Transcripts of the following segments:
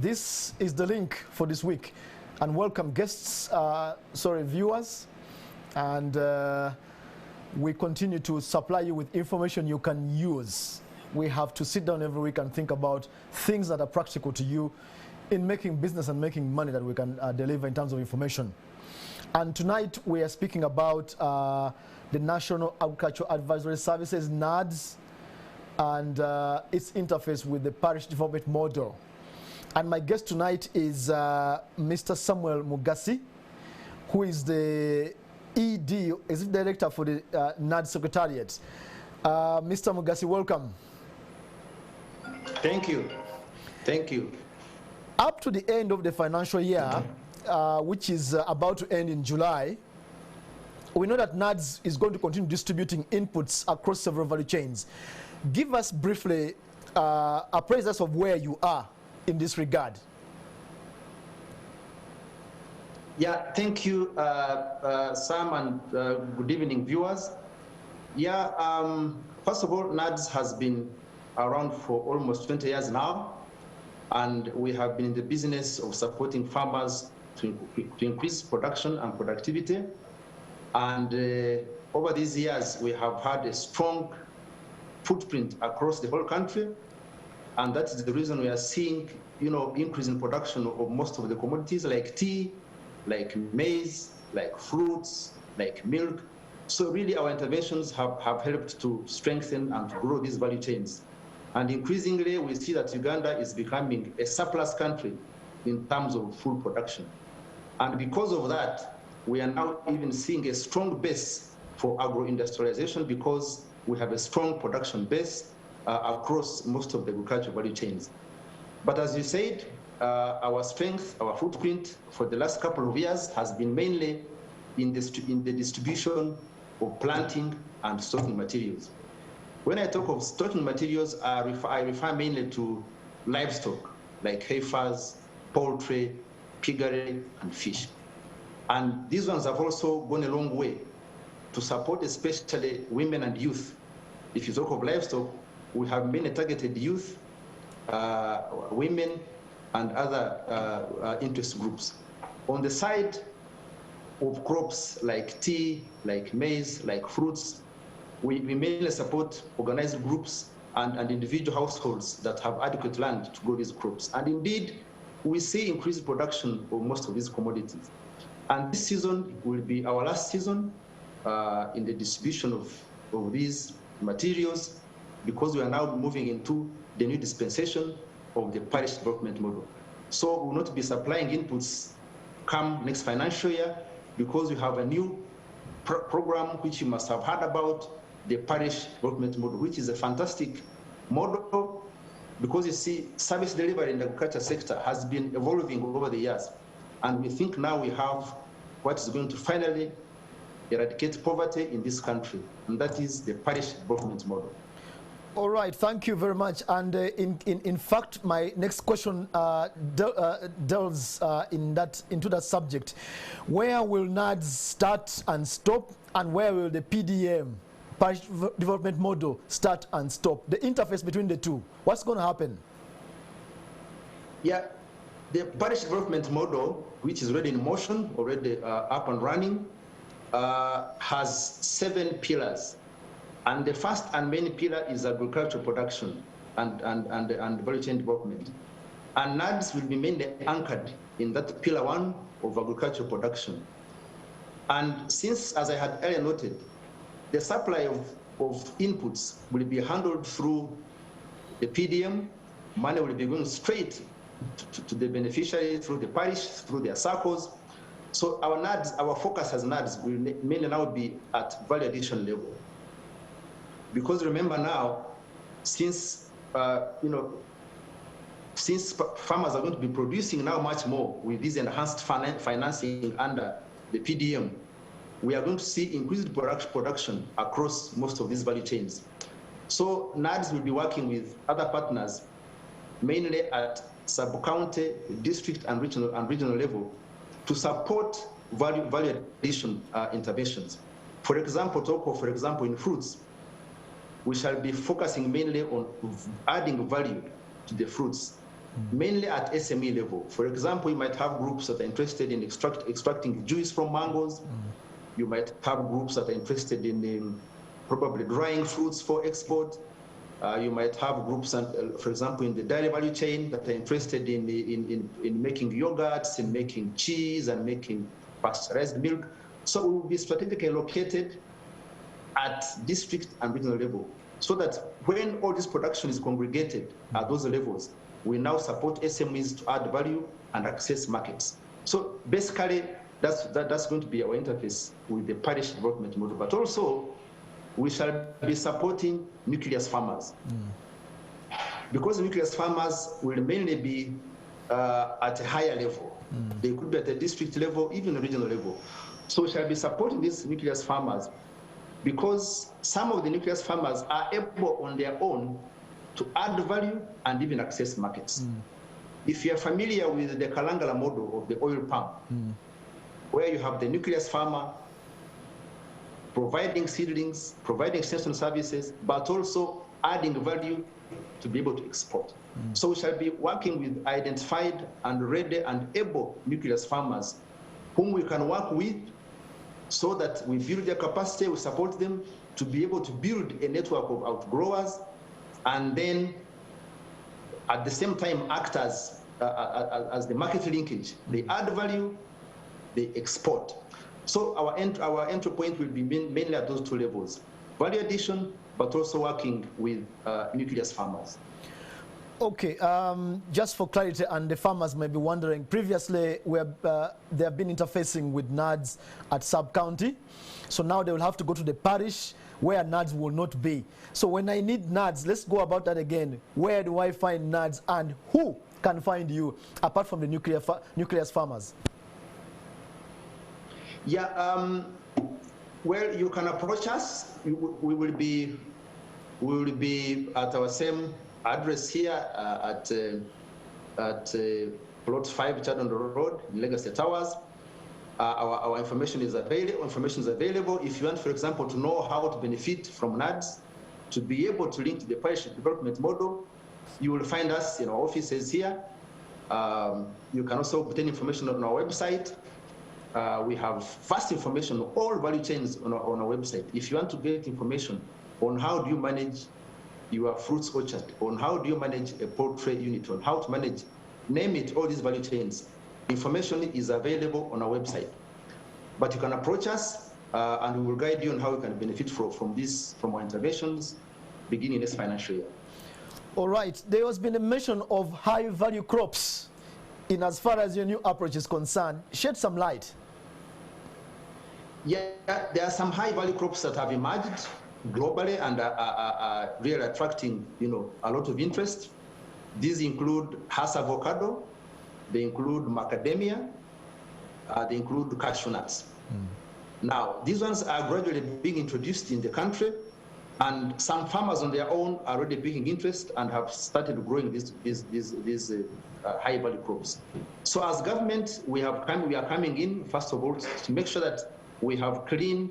this is the link for this week. And welcome guests, viewers. And we continue to supply you with information you can use. We have to sit down every week and think about things that are practical to you in making business and making money that we can deliver in terms of information. And tonight we are speaking about the National Agricultural Advisory Services, NAADS, and its interface with the parish development model. And my guest tonight is Mr. Samuel Mugasi, who is the ED, is it director for the NAADS Secretariat. Mr. Mugasi, welcome. Thank you. Thank you. Up to the end of the financial year, which is about to end in July, we know that NAADS is going to continue distributing inputs across several value chains. Give us briefly appraise us of where you are in this regard. Yeah, thank you, Sam, and good evening, viewers. Yeah, first of all, NAADS has been around for almost 20 years now, and we have been in the business of supporting farmers to increase production and productivity. And over these years, we have had a strong footprint across the whole country, and that is the reason we are seeing, increase in production of most of the commodities like tea, like maize, like fruits, like milk. So really our interventions have helped to strengthen and to grow these value chains. And increasingly we see that Uganda is becoming a surplus country in terms of food production. And because of that, we are now even seeing a strong base for agro-industrialization because we have a strong production base across most of the agricultural value chains. But as you said, our strength, our footprint for the last couple of years has been mainly in the distribution of planting and stocking materials. When I talk of stocking materials, I refer mainly to livestock, like heifers, poultry, piggery, and fish. And these ones have also gone a long way to support especially women and youth. If you talk of livestock, we have mainly targeted youth, women, and other interest groups. On the side of crops like tea, like maize, like fruits, we mainly support organized groups and individual households that have adequate land to grow these crops. And indeed, we see increased production of most of these commodities. And this season will be our last season in the distribution of these materials, because we are now moving into the new dispensation of the parish development model. So we will not be supplying inputs come next financial year, because we have a new program which you must have heard about, the parish development model, which is a fantastic model, because you see service delivery in the agriculture sector has been evolving over the years. And we think now we have what is going to finally eradicate poverty in this country, and that is the parish development model. All right, thank you very much. And in fact, my next question delves into that subject. Where will NAADS start and stop, and where will the PDM, parish development model, start and stop? The interface between the two, what's going to happen? Yeah, the parish development model, which is already in motion, already up and running, has 7 pillars. And the first and main pillar is agricultural production and value chain development. And NAADS will be mainly anchored in that pillar 1 of agricultural production. And since, as I had earlier noted, the supply of inputs will be handled through the PDM, money will be going straight to the beneficiary through the parish, through their circles. So our NAADS, our focus as NAADS will mainly now be at value addition level. Because remember now, since since farmers are going to be producing now much more with this enhanced financing under the PDM, we are going to see increased production across most of these value chains. So NAADS will be working with other partners, mainly at sub-county, district, and regional level, to support value addition interventions. For example, in fruits, we shall be focusing mainly on adding value to the fruits mainly at SME level. For example, you might have groups that are interested in extracting juice from mangoes. You might have groups that are interested in probably drying fruits for export. You might have groups, for example, in the dairy value chain that are interested in making yogurts, in making cheese, and making pasteurized milk. So we will be strategically located at district and regional level, so that when all this production is congregated at those levels, we now support SMEs to add value and access markets. So basically, that's going to be our interface with the parish development model. But also, we shall be supporting nucleus farmers. Because nucleus farmers will mainly be at a higher level. They could be at a district level, even a regional level. So we shall be supporting these nucleus farmers, because some of the nucleus farmers are able on their own to add value and even access markets. If you are familiar with the Kalangala model of the oil palm, where you have the nucleus farmer providing seedlings, providing extension services, but also adding value to be able to export. So we shall be working with identified and ready and able nucleus farmers whom we can work with, so that we build their capacity, we support them to be able to build a network of outgrowers, and then at the same time act as the market linkage. They add value, they export. So our entry point will be mainly at those two levels: value addition, but also working with nucleus farmers. Okay, just for clarity, and the farmers may be wondering, previously they have been interfacing with NAADS at sub-county, so now they will have to go to the parish where NAADS will not be. So when I need NAADS, let's go about that again. Where do I find NAADS, and who can find you, apart from the nucleus farmers? Yeah, well, you can approach us. We will be at our same address here at plot 5 Chadondo Road in Legacy Towers. Our information is available. If you want, for example, to know how to benefit from NAADS, to be able to link to the parish development model, you will find us in our offices here. You can also obtain information on our website. We have vast information on all value chains on our website. If you want to get information on how do you manage your fruits orchard, on how do you manage a poultry unit, on how to manage, name it, all these value chains, information is available on our website. But you can approach us and we will guide you on how you can benefit from our interventions beginning this financial year. All right, there has been a mention of high value crops in as far as your new approach is concerned. Shed some light. Yeah, there are some high value crops that have emerged globally and are really attracting, a lot of interest. These include Hass avocado, they include macadamia, they include cashew nuts. Now, these ones are gradually being introduced in the country, and some farmers on their own are already taking interest and have started growing these high value crops. So as government, we are coming in, first of all, to make sure that we have clean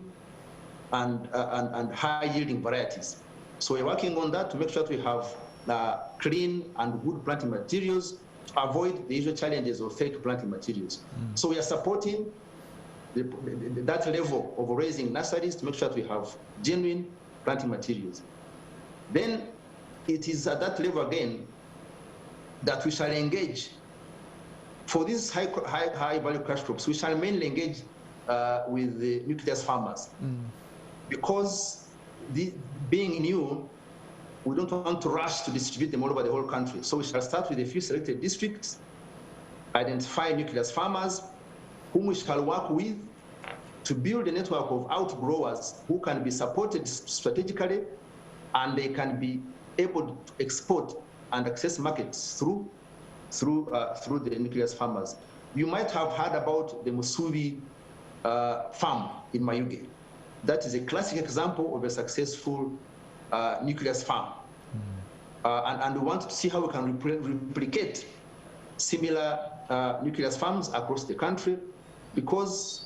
and high yielding varieties. So we're working on that to make sure that we have clean and good planting materials to avoid the usual challenges of fake planting materials. So we are supporting that level of raising nurseries to make sure that we have genuine planting materials. Then it is at that level again that we shall engage. For these high value cash crops, we shall mainly engage with the nucleus farmers. Because being new, we don't want to rush to distribute them all over the whole country. So we shall start with a few selected districts, identify nucleus farmers whom we shall work with to build a network of outgrowers who can be supported strategically, and they can be able to export and access markets through the nucleus farmers. You might have heard about the Musubi farm in Mayuge. That is a classic example of a successful nucleus farm. And we want to see how we can replicate similar nucleus farms across the country, because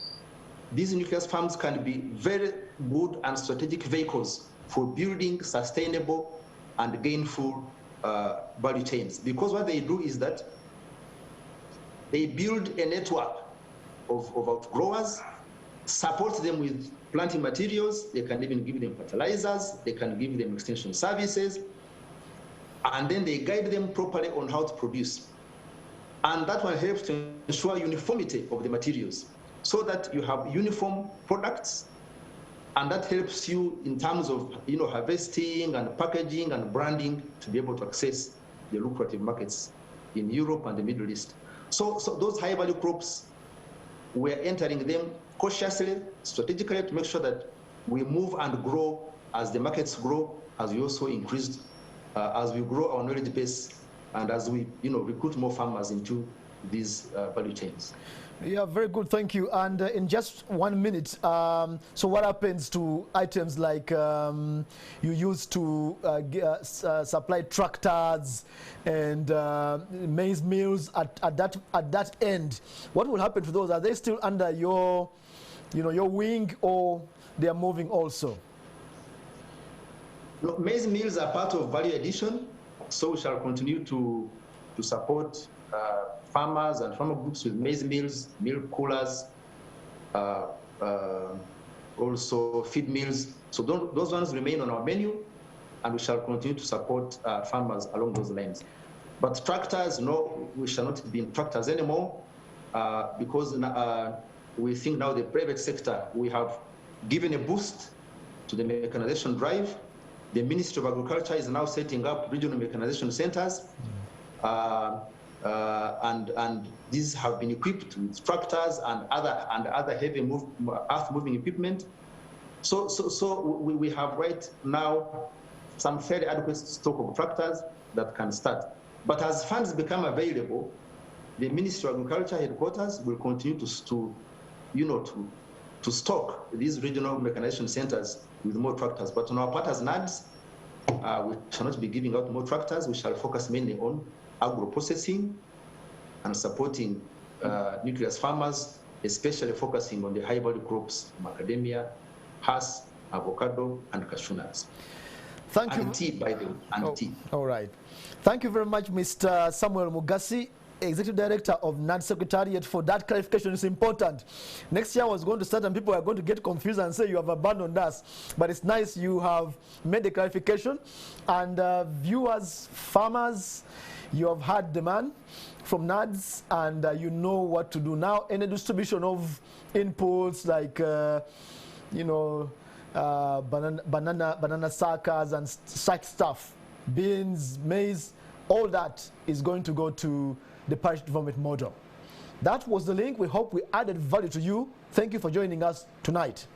these nucleus farms can be very good and strategic vehicles for building sustainable and gainful value chains, because what they do is that they build a network of outgrowers, support them with planting materials, they can even give them fertilizers, they can give them extension services, and then they guide them properly on how to produce. And that one helps to ensure uniformity of the materials so that you have uniform products, and that helps you in terms of harvesting and packaging and branding to be able to access the lucrative markets in Europe and the Middle East. So those high value crops, we're entering them cautiously, strategically, to make sure that we move and grow as the markets grow, as we also increase, as we grow our knowledge base, and as we recruit more farmers into these value chains. Yeah, very good, thank you. And in just 1 minute, so what happens to items like you used to supply tractors and maize mills at that end? What will happen to those? Are they still under your wing, or they are moving also? No, maize mills are part of value addition, so we shall continue to support farmers and farmer groups with maize mills, milk coolers, also feed mills. So those ones remain on our menu, and we shall continue to support farmers along those lines. But tractors, no, we shall not be in tractors anymore, because we think now the private sector, we have given a boost to the mechanization drive. The Ministry of Agriculture is now setting up regional mechanization centers. And these have been equipped with tractors and other heavy earth-moving equipment. So we have right now some fairly adequate stock of tractors that can start. But as funds become available, the Ministry of Agriculture headquarters will continue to stock these regional mechanization centers with more tractors. But on our part as NAADS, we shall not be giving out more tractors. We shall focus mainly on agro-processing and supporting nucleus farmers, especially focusing on the high-value crops, macadamia, Hass, avocado, and cashew nuts. Thank you. And tea, by the way, and tea. All right. Thank you very much, Mr. Samuel Mugasi, Executive Director of NAADS Secretariat, for that clarification. It's important. Next year I was going to start and people are going to get confused and say you have abandoned us. But it's nice you have made the clarification. And viewers, farmers, you have heard the man from NAADS, and you know what to do now. Any distribution of inputs like, banana suckers and such stuff, beans, maize, all that is going to go to the parish development model. That was the link. We hope we added value to you. Thank you for joining us tonight.